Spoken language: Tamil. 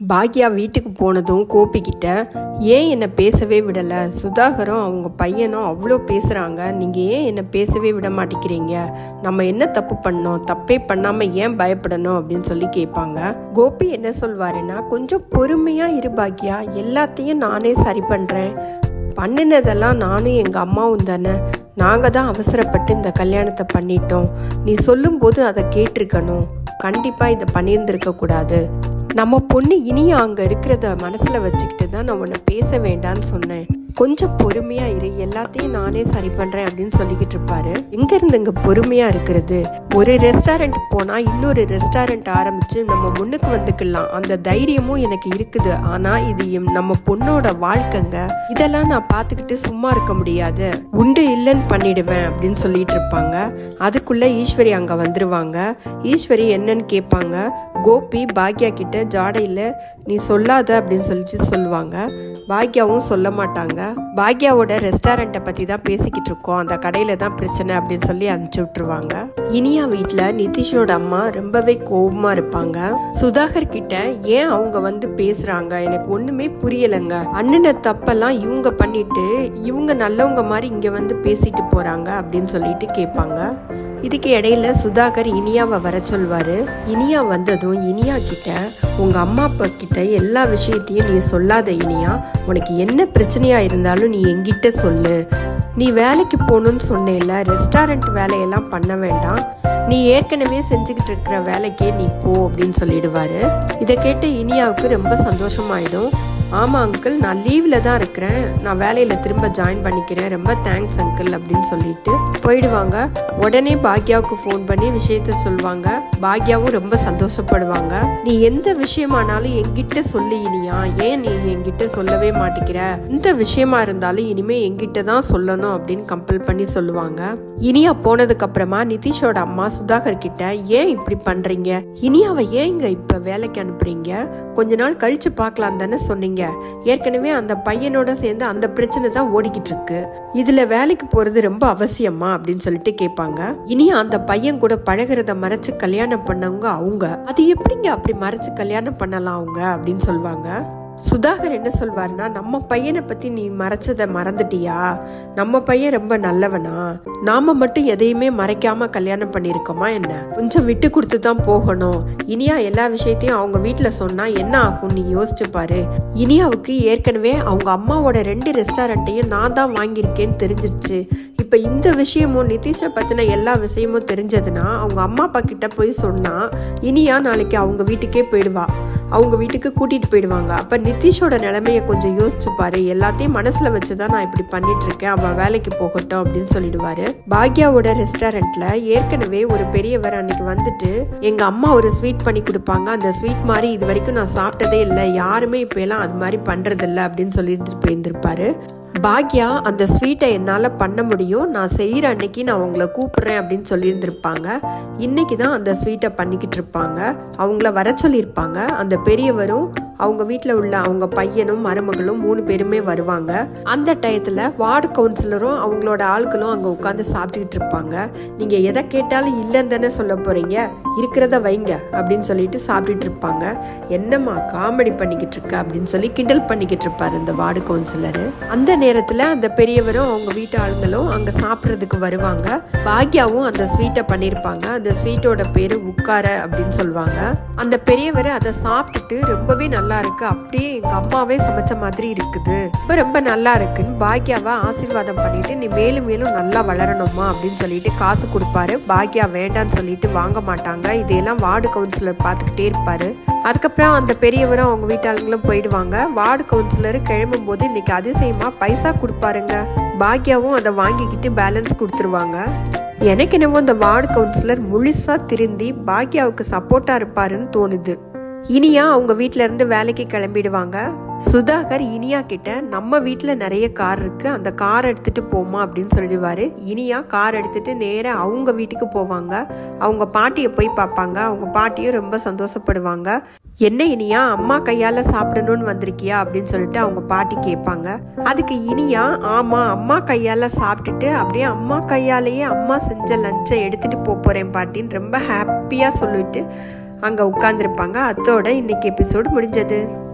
பாக்யா வீட்டுக்கு போனதும் கோபிக்கிட்ட ஏன் என்னை பேசவே விடலை, சுதாகரும் அவங்க பையனும் அவ்வளோ பேசுகிறாங்க, நீங்கள் ஏன் என்னை பேசவே விட மாட்டேங்கிறீங்க, நம்ம என்ன தப்பு பண்ணோம், தப்பே பண்ணாமல் ஏன் பயப்படணும் அப்படின்னு சொல்லி கேட்பாங்க. கோபி என்ன சொல்வாருன்னா, கொஞ்சம் பொறுமையாக இரு பாக்யா, எல்லாத்தையும் நானே சரி பண்ணுறேன், பண்ணினதெல்லாம் நானும் எங்கள் அம்மாவும் தானே, நாங்கள் தான் அவசரப்பட்டு இந்த கல்யாணத்தை பண்ணிட்டோம், நீ சொல்லும்போது அதை கேட்டிருக்கணும், கண்டிப்பாக இதை பண்ணியிருந்திருக்க கூடாது, நம்ம பொண்ணு இனியா அங்கே இருக்கிறத மனசில் வச்சுக்கிட்டு தான் நான் உன்னை பேச வேண்டான்னு சொன்னேன், கொஞ்சம் பொறுமையாக இரு, எல்லாத்தையும் நானே சரி பண்ணுறேன் அப்படின்னு சொல்லிக்கிட்டு இருப்பாரு. எங்கேருந்து இங்கே பொறுமையாக இருக்கிறது, ஒரு ரெஸ்டாரண்ட் போனால் இன்னொரு ரெஸ்டாரண்ட் ஆரம்பித்து நம்ம முன்னுக்கு வந்துக்கலாம், அந்த தைரியமும் எனக்கு இருக்குது, ஆனால் இது நம்ம பொண்ணோட வாழ்க்கைங்க, இதெல்லாம் நான் பார்த்துக்கிட்டு சும்மா இருக்க முடியாது, உண்டு இல்லைன்னு பண்ணிடுவேன் அப்படின்னு சொல்லிட்டு இருப்பாங்க. அதுக்குள்ளே ஈஸ்வரி அங்கே வந்துடுவாங்க. ஈஸ்வரி என்னன்னு கேட்பாங்க. கோபி பாக்யா கிட்ட ஜாடையில் நீ சொல்லாத அப்படின்னு சொல்லிட்டு சொல்லுவாங்க. பாக்யாவும் சொல்ல மாட்டாங்க. பாக்யாவோட ரெஸ்டாரண்ட்டை பற்றி தான் பேசிக்கிட்டு இருக்கோம், அந்த கடையில் தான் பிரச்சனை அப்படின்னு சொல்லி அனுப்பிச்சி விட்டுருவாங்க. இனியா வீட்டில் நிதிஷோட அம்மா ரொம்பவே கோபமாக இருப்பாங்க. சுதாகர் கிட்ட ஏன் அவங்க வந்து பேசுகிறாங்க, எனக்கு ஒன்றுமே புரியலைங்க, அண்ணனை தப்பெல்லாம் இவங்க பண்ணிட்டு இவங்க நல்லவங்க மாதிரி இங்கே வந்து பேசிட்டு போகிறாங்க அப்படின்னு சொல்லிட்டு கேட்பாங்க. இதுக்கு இடையில சுதாகர் இனியாவை வர சொல்வாரு. இனியா வந்ததும் இனியா கிட்ட உங்க அம்மா அப்பா கிட்ட எல்லா விஷயத்தையும் நீ சொல்லாத இனியா, உனக்கு என்ன பிரச்சனையா இருந்தாலும் நீ என்கிட்ட சொல்லு, நீ வேலைக்கு போகணும்னு சொன்னேல, ரெஸ்டாரண்ட் வேலையெல்லாம் பண்ண வேண்டாம், நீ ஏற்கனவே செஞ்சுக்கிட்டு இருக்கிற வேலைக்கே நீ போ அப்படின்னு சொல்லிடுவாரு. இதை கேட்ட இனியாவுக்கு ரொம்ப சந்தோஷமாயிடும். ஆமாம் அங்கிள், நான் லீவில் தான் இருக்கிறேன், நான் வேலையில் திரும்ப ஜாயின் பண்ணிக்கிறேன், ரொம்ப தேங்க்ஸ் அங்கிள் அப்படின்னு சொல்லிட்டு போயிடுவாங்க. உடனே பாக்யாவுக்கு ஃபோன் பண்ணி விஷயத்த சொல்லுவாங்க. பாக்யாவும் ரொம்ப சந்தோஷப்படுவாங்க. நீ எந்த விஷயமானாலும் என்கிட்ட சொல்லி இனியா, ஏன் நீ என்கிட்ட சொல்லவே மாட்டேங்கிற, இந்த விஷயமா இருந்தாலும் இனிமே என்கிட்ட தான் சொல்லணும் அப்படின்னு கம்பல் பண்ணி சொல்லுவாங்க. இனியா போனதுக்கு அப்புறமா நிதிஷோட அம்மா சுதாகர் கிட்ட ஏன் இப்படி பண்றீங்க, இனியாவை ஏன் இங்க இப்ப வேலைக்கு அனுப்புறீங்க, கொஞ்ச நாள் கழிச்சு பார்க்கலாம் தானே சொன்னீங்க, ஏற்கனவே அந்த பையனோட சேர்ந்து அந்த பிரச்சனை தான் ஓடிக்கிட்டு இருக்கு, இதுல வேலைக்கு போறது ரொம்ப அவசியமா அப்படின்னு சொல்லிட்டு கேட்பாங்க. இனியா அந்த பையன் கூட பழகிறத மறைச்சு கல்யாணம் பண்ணவங்க அவங்க, அது எப்படிங்க அப்படி மறைச்சு கல்யாணம் பண்ணலாம் அவங்க அப்படின்னு சொல்லுவாங்க. சுதாகர் என்ன சொல்வார்னா, நம்ம பையனை பத்தி நீ மறைச்சதை மறந்துட்டியா, நம்ம பையன் ரொம்ப நல்லவனா, நாம மட்டும் எதையுமே மறைக்காம கல்யாணம் பண்ணிருக்கோமா என்ன, கொஞ்சம் விட்டு கொடுத்து தான் போகணும், இனியா எல்லா விஷயத்தையும் அவங்க வீட்டுல சொன்னா என்ன ஆகும் நீ யோசிச்சு பாரு, இனியாவுக்கு ஏற்கனவே அவங்க அம்மாவோட 2 ரெஸ்டாரண்ட்டையும் நான் தான் வாங்கியிருக்கேன்னு தெரிஞ்சிருச்சு, இப்ப இந்த விஷயமும் நிதிஷை பத்தின எல்லா விஷயமும் தெரிஞ்சதுன்னா அவங்க அம்மா அப்பா கிட்ட போய் சொன்னா இனியா நாளைக்கு அவங்க வீட்டுக்கே போயிடுவா, அவங்க வீட்டுக்கு கூட்டிட்டு போயிடுவாங்க, அப்ப நிதிஷோட நிலைமைய கொஞ்சம் யோசிச்சு பாரு, எல்லாத்தையும் மனசுல வச்சுதான் நான் இப்படி பண்ணிட்டு இருக்கேன், அவன் வேலைக்கு போகட்டும் அப்படின்னு சொல்லிடுவாரு. பாக்யாவோட ரெஸ்டாரண்ட்ல ஏற்கனவே ஒரு பெரியவர் அன்னைக்கு வந்துட்டு எங்க அம்மா ஒரு ஸ்வீட் பண்ணி கொடுப்பாங்க, அந்த ஸ்வீட் மாதிரி இது வரைக்கும் நான் சாப்பிட்டதே இல்லை, யாருமே இப்ப எல்லாம் அது மாதிரி பண்றது இல்லை அப்படின்னு சொல்லிட்டு போயிருந்திருப்பாரு. பாக்யா அந்த ஸ்வீட்டை என்னால் பண்ண முடியும், நான் செய்கிற அன்னைக்கு நான் உங்களை கூப்பிட்றேன் அப்படின்னு சொல்லியிருந்திருப்பாங்க. இன்னைக்கு தான் அந்த ஸ்வீட்டை பண்ணிக்கிட்டு இருப்பாங்க. அவங்கள வர சொல்லியிருப்பாங்க. அந்த பெரியவரும் அவங்க வீட்டில் உள்ள அவங்க பையனும் மருமகளும் 3 பேருமே வருவாங்க. அந்த டயத்தில் வார்டு கவுன்சிலரும் அவங்களோட ஆட்களும் அங்கே உட்காந்து சாப்பிட்டுக்கிட்டு இருப்பாங்க. நீங்கள் எதை கேட்டாலும் இல்லைன்னு தானே சொல்ல போகிறீங்க, இருக்கிறத வைங்க அப்படின்னு சொல்லிட்டு சாப்பிட்டுட்டு இருப்பாங்க. என்னம்மா காமெடி பண்ணிக்கிட்டு இருக்க அப்படின்னு சொல்லி கிண்டல் பண்ணிக்கிட்டு இருப்பாரு இந்த வார்டு கவுன்சிலரு. அந்த நேரத்தில் அந்த பெரியவரும் அவங்க வீட்டு ஆளுங்களும் அங்கே சாப்பிட்றதுக்கு வருவாங்க. பாக்யாவும் அந்த ஸ்வீட்டை பண்ணியிருப்பாங்க. அந்த ஸ்வீட்டோட பேரு உட்கார அப்படின்னு சொல்லுவாங்க. அந்த பெரியவர் அதை சாப்பிட்டுட்டு ரொம்பவே நல்லா இருக்கு, அப்படியே எங்க அம்மாவே சமைச்ச மாதிரி இருக்குது, ரொம்ப நல்லா இருக்குன்னு பாக்யாவை ஆசீர்வாதம் பண்ணிட்டு நீ மேலும் மேலும் நல்லா வளரணுமா அப்படின்னு சொல்லிட்டு காசு கொடுப்பாரு. பாக்யா வேண்டான்னு சொல்லிட்டு வாங்க மாட்டாங்க. இதையெல்லாம் வார்டு கவுன்சிலர் பார்த்துக்கிட்டே இருப்பாரு. அதுக்கப்புறம் அந்த பெரியவரும் அவங்க வீட்டாளுங்களும் போயிடுவாங்க. வார்டு கவுன்சிலர் கிளம்பும் போது இன்னைக்கு அதிசயமா பைசா கொடுப்பாருங்க. பாக்யாவும் அதை வாங்கிக்கிட்டு பேலன்ஸ் கொடுத்துருவாங்க. எனக்கு என்னவோ அந்த வார்டு கவுன்சிலர் முழுசா திருந்தி பாக்யாவுக்கு சப்போர்ட்டா இருப்பாருன்னு தோணுது. இனியா அவங்க வீட்டுல இருந்து வேலைக்கு கிளம்பிடுவாங்க. சுதாகர் இனியா கிட்ட நம்ம வீட்டுல நிறைய கார் இருக்கு, அந்த கார் எடுத்துட்டு போமா அப்படின்னு சொல்லிடுவாரு. இனியா கார் எடுத்துட்டு நேரா அவங்க வீட்டுக்கு போவாங்க. அவங்க பாட்டியை போய் பார்ப்பாங்க. அவங்க பாட்டியும் ரொம்ப சந்தோஷப்படுவாங்க. என்ன இனியா அம்மா கையால சாப்பிடணும்னு வந்திருக்கியா அப்படின்னு சொல்லிட்டு அவங்க பாட்டி கேட்பாங்க. அதுக்கு இனியா ஆமா அம்மா கையால சாப்பிட்டுட்டு அப்படியே அம்மா கையாலேயே அம்மா செஞ்ச லஞ்சை எடுத்துட்டு போறேன் பாட்டின்னு ரொம்ப ஹாப்பியா சொல்லிட்டு அங்கே உட்காந்துருப்பாங்க. அதோட இன்னைக்கு எபிசோடு முடிஞ்சது.